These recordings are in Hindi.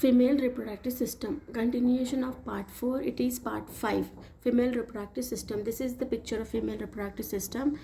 Female reproductive system, continuation of part 4. It is part 5, female reproductive system. This is the picture of female reproductive system.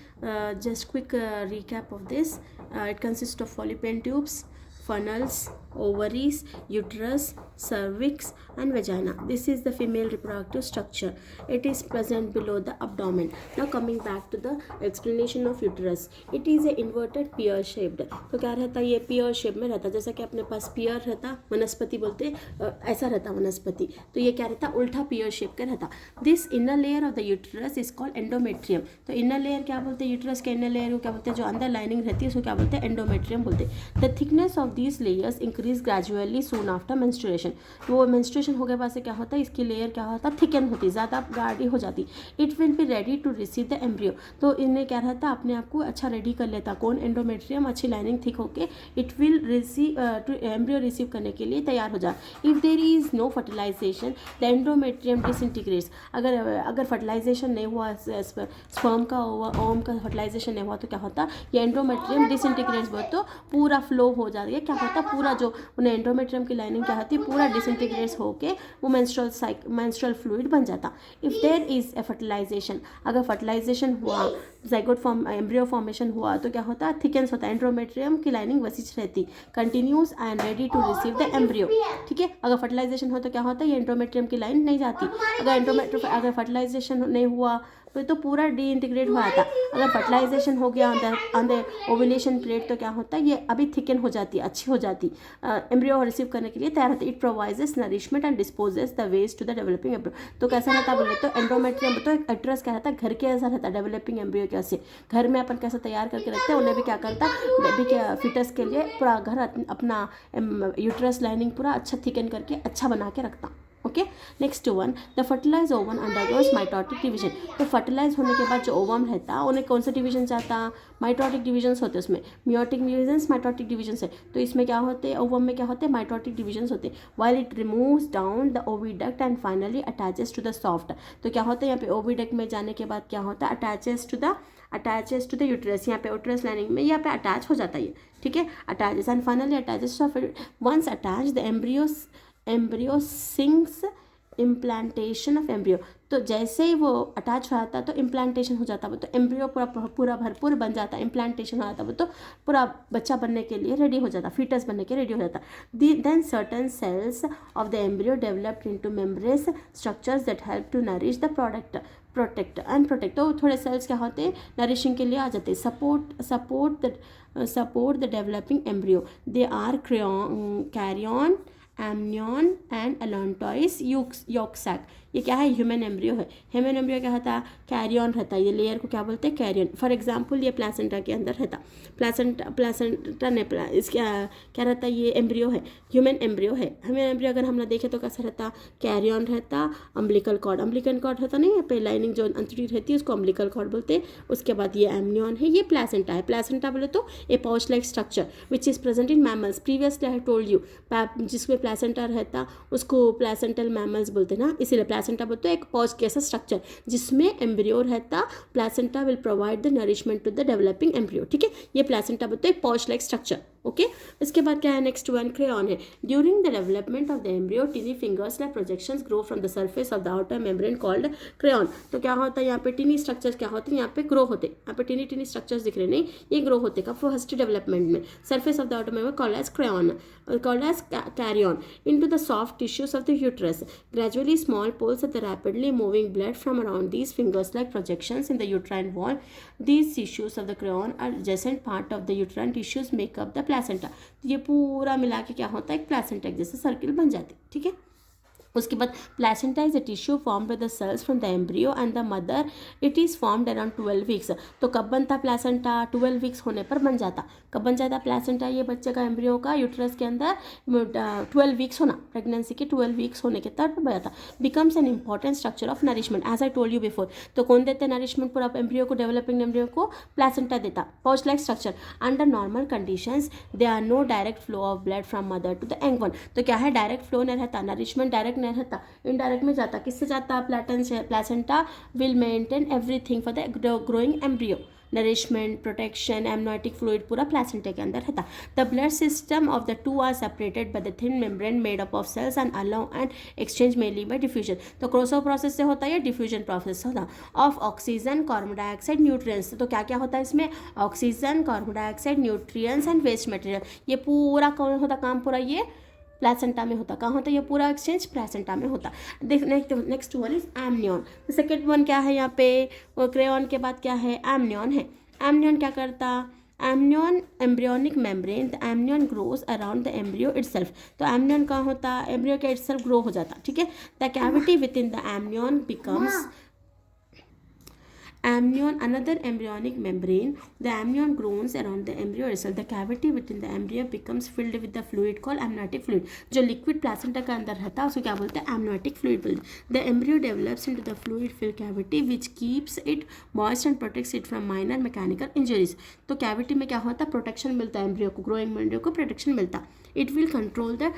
Just quick recap of this. It consists of fallopian tubes, funnels, ovaries, uterus, cervix and vagina. This is the female reproductive structure. It is present below the abdomen. Now coming back to the explanation of uterus. It is a inverted pear shaped. तो क्या रहता है, ये pear shape में रहता है. जैसा कि अपने पास pear रहता, वनस्पति बोलते ऐसा रहता वनस्पति, तो ये क्या रहता, उल्टा pear shape का रहता. This inner layer of the uterus is called endometrium. तो inner layer क्या बोलते हैं, यूट्रस के inner layer को क्या बोलते हैं, जो अंदर लाइनिंग रहती है उसको क्या बोलते हैं, endometrium बोलते हैं. The thickness of these layers increase gradually soon after menstruation. तो वो menstruation हो गए बाद से क्या होता है, इसकी लेयर क्या होता है, थिकन होती, ज़्यादा गाढ़ी हो जाती. It will be ready to receive the embryo. तो इनमें क्या रहता है, अपने आप को अच्छा रेडी कर लेता कौन, एंडोमेट्रियम. अच्छी लाइनिंग थिक होके it will receive to embryo रिसीव करने के लिए तैयार हो जाए. If there is no fertilisation the endometrium disintegrates. अगर फर्टिलाइजेशन नहीं हुआ, स्पर्म का ओम का फर्टिलाइजेशन नहीं हुआ तो क्या होता, ये एंडोमेट्रियम डिसइंटीग्रेट्स बोलते तो पूरा फ्लो हो जाती है. क्या होता है, पूरा जो उन्हें एंडोमेट्रियम की लाइनिंग क्या होती है, पूरा डिसइंटीग्रेट्स होके वो मेंस्ट्रुअल फ्लूइड बन जाता. If there is a fertilisation, अगर फर्टिलाइजेशन हुआ, ज़ाइगोट फॉर्म एम्ब्रियो फॉर्मेशन हुआ तो क्या होता है, थिकनेस होता है, एंडोमेट्रियम की लाइनिंग वसीज रहती, continues and ready to receive the embryo. ठीक है, अगर फर्टिलाइजेशन हो तो क्या होता है, ये एंडोमेट्रियम की लाइन नहीं जाती. अगर फर्टिलाइजेशन नहीं हुआ तो पूरा डी-इंटीग्रेट हुआ था. अगर फर्टिलाइजेशन हो गया ऑन द ओव्यूलेशन पीरियड तो क्या होता है, ये अभी थिकन हो जाती, अच्छी हो जाती, एम्ब्रियो रिसीव करने के लिए तैयार होती. It provides nourishment and disposes the waste to the developing embryo. तो कैसा रहता बोले तो एंडोमेट्रियम तो एक एड्रेस क्या रहता है, घर के ऐसा रहता है. डेवलपिंग एम्ब्रियो कैसे घर में अपन कैसे तैयार करके रखते हैं, उन्हें भी क्या करता बेबी के फिटस के लिए पूरा घर अपना यूट्रस लाइनिंग पूरा अच्छा थिकन करके अच्छा बना के रखता. Okay, next one, the fertilise ovum undergoes mitotic division. तो फर्टिलाइज होने के बाद जो ओवम रहता उन्हें कौन सा डिवीजन चाहता, माइटोटिक डिवीजन्स होते हैं उसमें, मियोटिक डिवीजन्स, माइटोटिक डिवीजन्स है. तो इसमें क्या होते हैं, ओवम में क्या होते हैं, माइटोटिक डिवीजन्स होते हैं. While it removes down the oviduct and finally attaches to the soft. तो क्या होता है, यहाँ पे ओविडक्ट में जाने के बाद क्या होता है, अटैचेस टू द यूट्रस. यहाँ पे यूट्रस लाइनिंग में यहाँ पे अटैच हो जाता है ये. ठीक है, attaches and finally attaches. Once attach the embryo sinks implantation of embryo. तो जैसे ही वो अटैच हो जाता तो इम्प्लांटेशन हो जाता वो, तो एम्ब्रियो पूरा भरपूर बन जाता, इम्प्लांटेशन हो जाता वो, तो पूरा बच्चा बनने के लिए रेडी हो जाता, फीटस बनने के लिए रेडी हो जाता. Then certain cells of the embryo developed into membranes structures that help to nourish the protect. तो थोड़े सेल्स क्या होते हैं, नरिशिंग के लिए आ जाते हैं, support the developing embryo. They are chorion, amnion and allantois yolk sac. ये क्या है, ह्यूमन एम्ब्रियो है. ह्यूमन एम्ब्रियो क्या होता है, कैरियन रहता है. ये लेयर को क्या बोलते हैं, कैरियन. फॉर एग्जांपल ये प्लासेंटा के अंदर रहता, प्लासेंटा ने इसका क्या रहता है, ये एम्ब्रियो है, ह्यूमन एम्ब्रियो है. ह्यूमन एम्ब्रियो अगर हम ना देखें तो कैसा रहता, कैरियन रहता, अम्बिलिकल कॉर्ड रहता नहीं है पे, लाइनिंग जो अंतड़ी रहती है उसको अम्बिलिकल कॉर्ड बोलते हैं. उसके बाद ये एमनियन है, ये प्लासेंटा है. प्लासेंटा बोले तो a pouch like structure which is present in mammals. Previously I told you, जिसमें प्लासेंटा रहता उसको प्लासेंटल मैमल्स बोलते हैं ना, इसीलिए प्लासेंटा बोलते हैं एक पॉज कैसा स्ट्रक्चर जिसमें एम्ब्रियो रहता. Placenta will provide the nourishment to the developing embryo. ठीक है, ये प्लासेंटा बोलते हैं एक पॉज लाइक स्ट्रक्चर. ओके, इसके बाद क्या है, नेक्स्ट वन क्रेयॉन है. During the development of the embryo टिनी fingers like projections grow from the surface of the outer membrane called crayon. तो क्या होता है, यहाँ पे टिनी स्ट्रक्चर्स क्या होते हैं, यहाँ पे ग्रो होते, यहाँ पे टिनी स्ट्रक्चर्स दिख रहे नहीं, ये ग्रो होते का फर्स्ट डेवलपमेंट में. Surface of the outer membrane called as chorion, called as carrion, into the soft tissues of the uterus. Gradually small pulls of the rapidly moving blood from around these fingers like projections in the uterine wall. These tissues of the carrion are adjacent part of the uterine tissues make up the placenta. तो ये पूरा मिला के क्या होता है, एक प्लासेंटा जैसे सर्किल बन जाती. ठीक है, उसके बाद placenta is a tissue form by the cells from the embryo and the mother. It is formed around 12 weeks. तो कब बनता प्लासेंटा, 12 वीक्स होने पर बन जाता. कब बन जाता प्लासेंटा, ये बच्चे का एम्ब्रियो का यूट्रस के अंदर 12 वीक्स होना, प्रेगनेंसी के 12 वीक्स होने के तक बन जाता. Becomes an important structure of nourishment as I told you before. तो कौन देते नरिशमेंट पूरा एम्ब्रियो को, डेवलपिंग एम्ब्रियो को प्लासेंटा देता, pouch like structure. Under normal conditions they are no direct flow of blood from mother to the young one. तो क्या है, डायरेक्ट फ्लो नहीं रहता, नरिशमेंट डायरेक्ट नहीं रहता, इनडायरेक्ट में जाता. किससे जाता, placenta will maintain everything for the growing embryo. Nourishment, protection, amniotic fluid पूरा प्लेसेंटा के अंदर रहता. The blood system of the two are separated by the thin membrane made up of cells and allow and exchange mainly by diffusion. तो क्रोसो प्रोसेस से होता है या डिफ्यूजन प्रोसेस से होता of oxygen, carbon dioxide, nutrients. तो क्या क्या होता है इसमें? Oxygen, carbon dioxide, nutrients and waste material. ये पूरा कौन होता काम? पूरा ये प्लेसेंटा में होता. कहाँ होता है ये पूरा एक्सचेंज? प्लेसेंटा में होता. Next one is amnion. Second one क्या है यहाँ पे? क्रेयॉन के बाद क्या है? एमनियन है. एमनियन क्या करता? Amnion embryonic membrane. The amnion grows around the embryo itself. तो एमनियन कहाँ होता? एम्ब्रियो के इटसेल्फ ग्रो हो जाता. ठीक है. The cavity with in the amnion becomes amnion, another embryonic membrane. The amnion grows around the embryo itself. The cavity within the embryo becomes filled with the fluid called amniotic fluid. जो liquid placenta के अंदर रहता है उसको क्या बोलते हैं? amniotic fluid. The embryo develops into the fluid filled cavity which keeps it moist and protects it from minor mechanical injuries. तो cavity में क्या होता है? प्रोटेक्शन मिलता है एम्ब्रियो को, ग्रोइंग एम्ब्रियो को प्रोटेक्शन मिलता. It will control the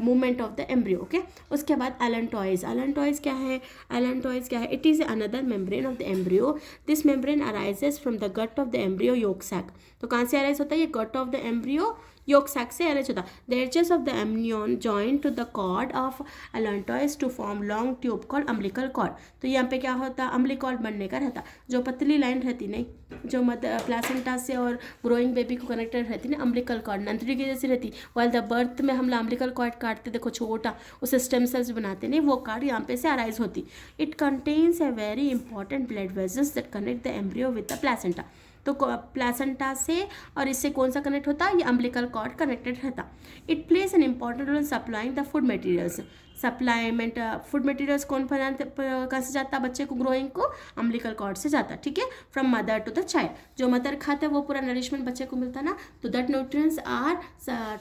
movement of the embryo. Okay. उसके बाद एलेंटॉइज. एलेंटॉइज क्या है? एलेंटॉइज क्या है? It is another membrane of the embryo. This membrane arises from the gut of the embryo yolk sac. तो कहाँ से अराइज होता है? ये gut of the embryo yolk sac से अरेंज होता. The edges of the amnion join to the cord of allantois to form long tube called umbilical cord. तो यहाँ पे क्या होता? अम्बिलिकल बनने का रहता. जो पतली लाइन रहती नहीं, जो प्लासेंटा से और ग्रोइंग बेबी को कनेक्टेड रहती ना, अम्बिलिकल कॉर्ड नंतरी की जैसी रहती. वाइल द बर्थ में हम अम्बिलिकल कॉर्ड काटते, देखो छोटा, उसे स्टेम सेल्स बनाते नहीं, वो कार्ड यहाँ पे से अराइज होती. It contains a very important blood vessels that connect the embryo with the placenta. तो प्लासेंटा से और इससे कौन सा कनेक्ट होता है? ये अम्बिलिकल कॉर्ड कनेक्टेड रहता. It plays an important role in supplying the food materials. Supplement food materials कौन कहाँ से जाता? बच्चे को ग्रोइंग को अम्बिलिकल कॉर्ड से जाता. ठीक है. From mother to the child. जो मदर खाता है वो पूरा नरिशमेंट बच्चे को मिलता ना. तो that nutrients are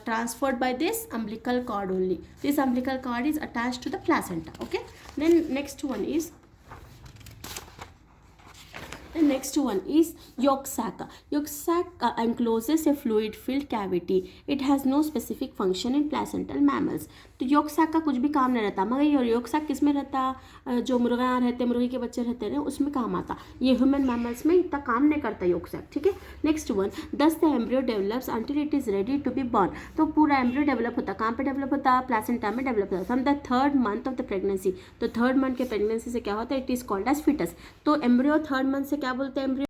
transferred by this umbilical cord only. This umbilical cord is attached to the placenta. Okay. Then next one is The next one is yolk sac. Yolk sac encloses a fluid-filled cavity. It has no specific function in placental mammals. तो yolk sac का कुछ भी काम नहीं रहता. मगर ये yolk sac किस में रहता? जो मुर्गा रहते, मुर्गी के बच्चे रहते हैं उसमें काम आता. ये ह्यूमन मैमल्स में इतना काम नहीं करता yolk sac. ठीक है. Next one, thus the embryo develops until it is ready to be born. तो पूरा एम्ब्रियो डेवलप होता. कहाँ पे डेवलप होता? प्लासेंटा में डेवलप होता. From the third month of the pregnancy. तो थर्ड मंथ के प्रेगनेंसी से क्या होता है? It is called as fetus. तो एम्ब्रियो थर्ड मंथ से क्या बोलते हैं? एम्ब्रियो